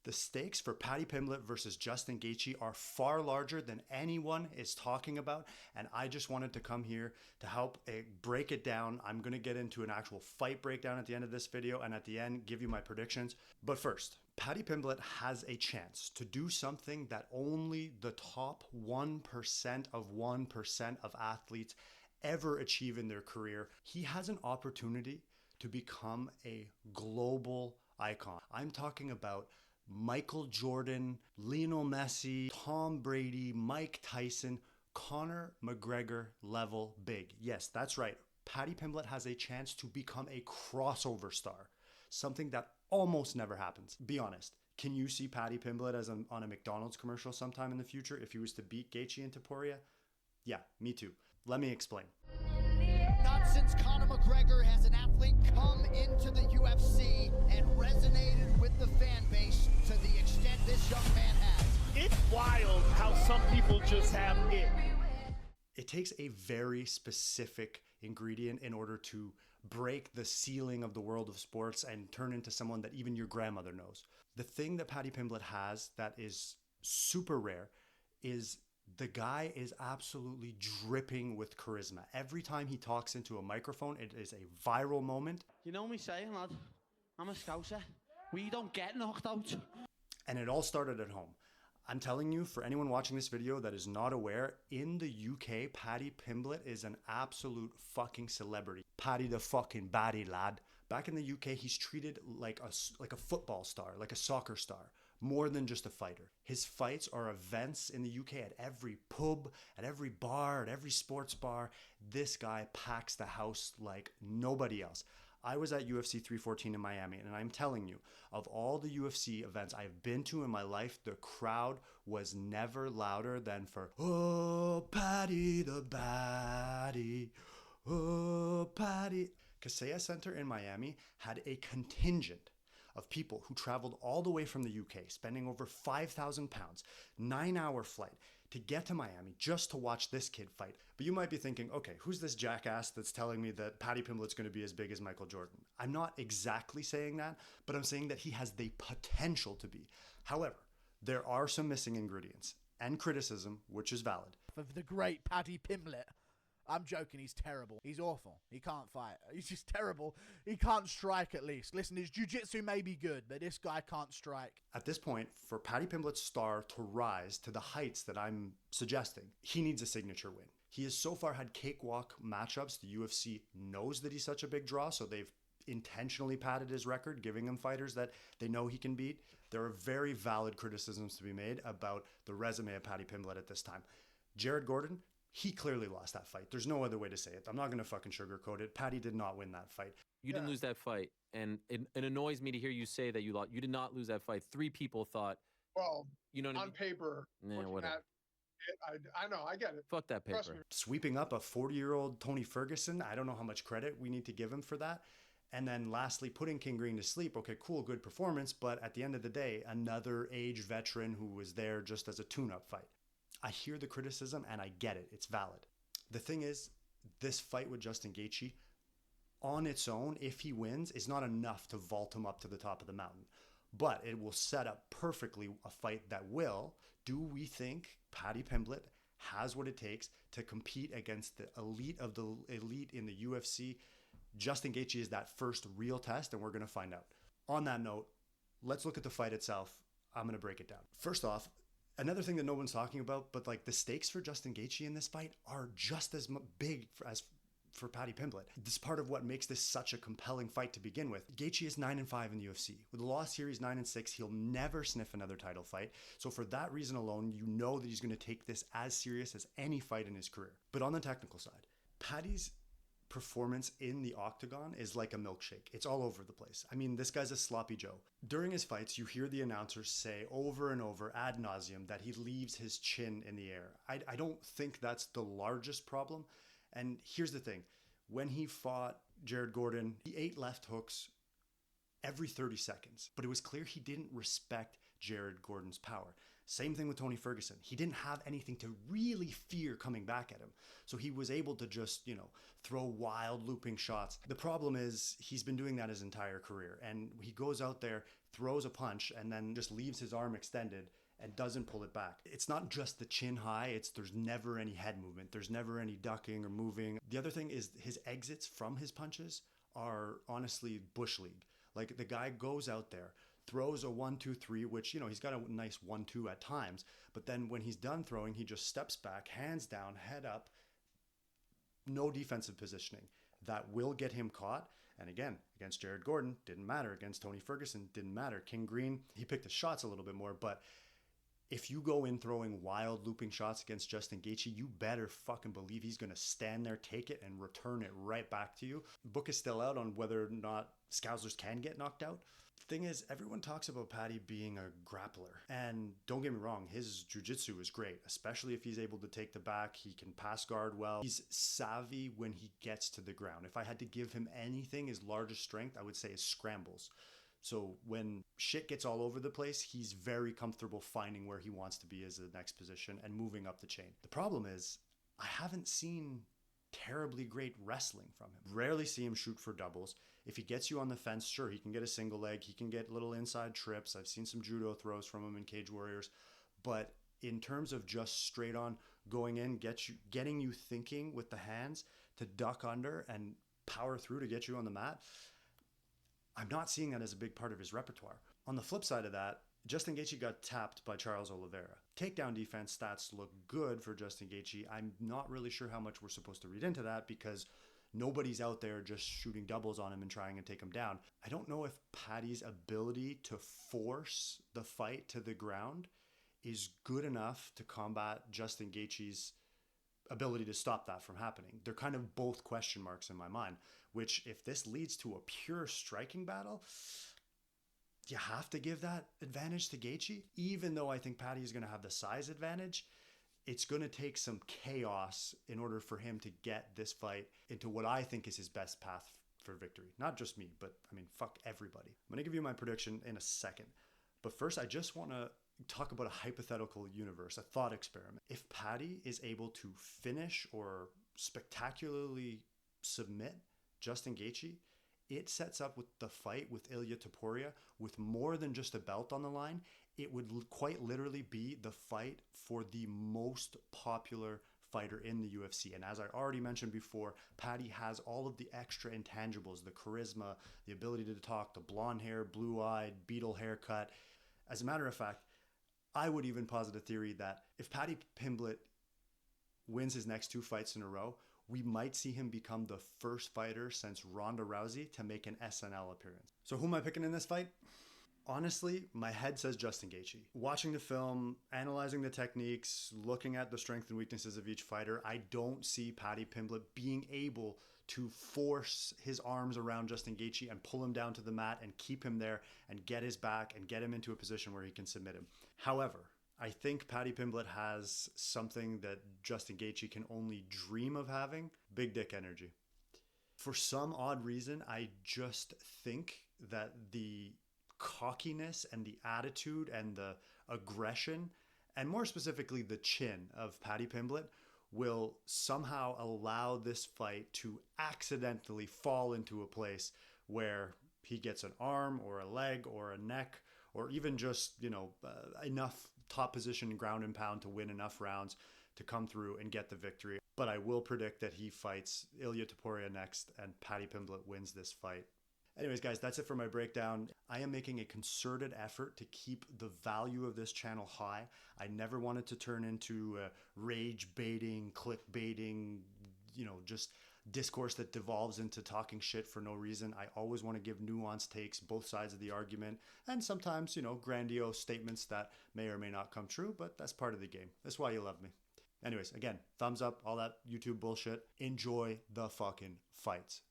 The stakes for Paddy Pimblett versus Justin Gaethje are far larger than anyone is talking about, and I just wanted to come here to help break it down. I'm going to get into an actual fight breakdown at the end of this video, and at the end give you my predictions. But first, Paddy Pimblett has a chance to do something that only the top 1% of 1% of athletes ever achieve in their career. He has an opportunity to become a global icon. I'm talking about Michael Jordan, Lionel Messi, Tom Brady, Mike Tyson, Conor McGregor level big. Yes, that's right. Paddy Pimblett has a chance to become a crossover star, something that almost never happens. Be honest. Can you see Paddy Pimblett as on a McDonald's commercial sometime in the future if he was to beat Gaethje and Topuria? Yeah, me too. Let me explain. Not since Conor McGregor has an athlete come into the UFC and resonated with the fan base to the extent this young man has. It's wild how some people just have it. It takes a very specific ingredient in order to break the ceiling of the world of sports and turn into someone that even your grandmother knows. The thing that Paddy Pimblett has that is super rare is the guy is absolutely dripping with charisma. Every time he talks into a microphone, it is a viral moment. You know me saying, lad, I'm a scouser. We don't get knocked out. And it all started at home. I'm telling you, for anyone watching this video that is not aware, in the UK, Paddy Pimblett is an absolute fucking celebrity. Paddy the fucking baddie, lad. Back in the UK, he's treated like a football star, like a soccer star, more than just a fighter. His fights are events in the UK at every pub, at every bar, at every sports bar. This guy packs the house like nobody else. I was at UFC 314 in Miami, and I'm telling you, of all the UFC events I've been to in my life, the crowd was never louder than for, oh, Paddy the baddie, oh, Paddy. Kaseya Center in Miami had a contingent of people who traveled all the way from the UK, spending over 5,000 pounds, 9-hour flight to get to Miami just to watch this kid fight. But you might be thinking, okay, who's this jackass that's telling me that Paddy Pimblett's going to be as big as Michael Jordan? I'm not exactly saying that, but I'm saying that he has the potential to be. However, there are some missing ingredients and criticism, which is valid. Of the great Paddy Pimblett. I'm joking, he's terrible. He's awful. He can't fight. He's just terrible. He can't strike at least. Listen, his jiu-jitsu may be good, but this guy can't strike. At this point, for Paddy Pimblett's star to rise to the heights that I'm suggesting, he needs a signature win. He has so far had cakewalk matchups. The UFC knows that he's such a big draw, so they've intentionally padded his record, giving him fighters that they know he can beat. There are very valid criticisms to be made about the resume of Paddy Pimblett at this time. Jared Gordon, he clearly lost that fight. There's no other way to say it. I'm not going to fucking sugarcoat it. Paddy did not win that fight. You didn't lose that fight. And it annoys me to hear you say that you lost. You did not lose that fight. 3 people thought. Well, you know what on I mean? paper, I know, I get it. Fuck that paper. Sweeping up a 40-year-old Tony Ferguson, I don't know how much credit we need to give him for that. And then lastly, putting King Green to sleep. Okay, cool, good performance. But at the end of the day, another aged veteran who was there just as a tune-up fight. I hear the criticism and I get it. It's valid. The thing is, this fight with Justin Gaethje, on its own, if he wins, is not enough to vault him up to the top of the mountain. But it will set up perfectly a fight that will. Do we think Paddy Pimblett has what it takes to compete against the elite of the elite in the UFC? Justin Gaethje is that first real test, and we're going to find out. On that note, let's look at the fight itself. I'm going to break it down. First off, another thing that no one's talking about, but like the stakes for Justin Gaethje in this fight are just as big as for Paddy Pimblett. This is part of what makes this such a compelling fight to begin with. Gaethje is 9-5 in the UFC. With the loss here, he's 9-6. He'll never sniff another title fight. So for that reason alone, you know that he's going to take this as serious as any fight in his career. But on the technical side, Paddy's performance in the octagon is like a milkshake. It's all over the place. I mean, this guy's a sloppy Joe. During his fights, you hear the announcers say over and over ad nauseum that he leaves his chin in the air. I don't think that's the largest problem. And here's the thing. When he fought Jared Gordon, he ate left hooks every 30 seconds. But it was clear he didn't respect Jared Gordon's power. Same thing with Tony Ferguson. He didn't have anything to really fear coming back at him. So he was able to just, throw wild looping shots. The problem is he's been doing that his entire career. And he goes out there, throws a punch, and then just leaves his arm extended and doesn't pull it back. It's not just the chin high, there's never any head movement. There's never any ducking or moving. The other thing is his exits from his punches are honestly Bush League. Like, the guy goes out there, throws a 1-2-3, which, he's got a nice 1-2 at times, but then when he's done throwing, he just steps back, hands down, head up, no defensive positioning. That will get him caught. And again, against Jared Gordon, didn't matter. Against Tony Ferguson, didn't matter. King Green, he picked his shots a little bit more, but if you go in throwing wild looping shots against Justin Gaethje, you better fucking believe he's going to stand there, take it, and return it right back to you. The book is still out on whether or not Scousers can get knocked out. The thing is, everyone talks about Paddy being a grappler. And don't get me wrong, his jiu-jitsu is great, especially if he's able to take the back. He can pass guard well. He's savvy when he gets to the ground. If I had to give him anything, his largest strength, I would say is scrambles. So when shit gets all over the place, he's very comfortable finding where he wants to be as the next position and moving up the chain. The problem is, I haven't seen terribly great wrestling from him. Rarely see him shoot for doubles. If he gets you on the fence, sure, he can get a single leg. He can get little inside trips. I've seen some judo throws from him in Cage Warriors. But in terms of just straight on going in, getting you thinking with the hands to duck under and power through to get you on the mat, I'm not seeing that as a big part of his repertoire. On the flip side of that, Justin Gaethje got tapped by Charles Oliveira. Takedown defense stats look good for Justin Gaethje. I'm not really sure how much we're supposed to read into that because nobody's out there just shooting doubles on him and trying to take him down. I don't know if Paddy's ability to force the fight to the ground is good enough to combat Justin Gaethje's ability to stop that from happening. They're kind of both question marks in my mind, which if this leads to a pure striking battle, you have to give that advantage to Gaethje. Even though I think Paddy is going to have the size advantage, it's going to take some chaos in order for him to get this fight into what I think is his best path for victory. Not just me, but fuck everybody. I'm going to give you my prediction in a second. But first, I just want to talk about a hypothetical universe, a thought experiment. If Paddy is able to finish or spectacularly submit Justin Gaethje, it sets up with the fight with Ilia Topuria with more than just a belt on the line. It would quite literally be the fight for the most popular fighter in the UFC. And as I already mentioned before, Paddy has all of the extra intangibles, the charisma, the ability to talk, the blonde hair, blue-eyed, beetle haircut. As a matter of fact, I would even posit a theory that if Paddy Pimblett wins his next 2 fights in a row, we might see him become the first fighter since Ronda Rousey to make an SNL appearance. So who am I picking in this fight? Honestly, my head says Justin Gaethje. Watching the film, analyzing the techniques, looking at the strengths and weaknesses of each fighter, I don't see Paddy Pimblett being able to force his arms around Justin Gaethje and pull him down to the mat and keep him there and get his back and get him into a position where he can submit him. However, I think Paddy Pimblett has something that Justin Gaethje can only dream of having: big dick energy. For some odd reason, I just think that the cockiness and the attitude and the aggression, and more specifically the chin of Paddy Pimblett, will somehow allow this fight to accidentally fall into a place where he gets an arm or a leg or a neck or even just, enough top position ground and pound to win enough rounds to come through and get the victory. But I will predict that he fights Ilia Topuria next and Paddy Pimblett wins this fight. Anyways, guys, that's it for my breakdown. I am making a concerted effort to keep the value of this channel high. I never wanted to turn into rage baiting, clickbaiting, just discourse that devolves into talking shit for no reason. I always want to give nuanced takes, both sides of the argument, and sometimes, grandiose statements that may or may not come true, but that's part of the game. That's why you love me. Anyways, again, thumbs up, all that YouTube bullshit. Enjoy the fucking fights.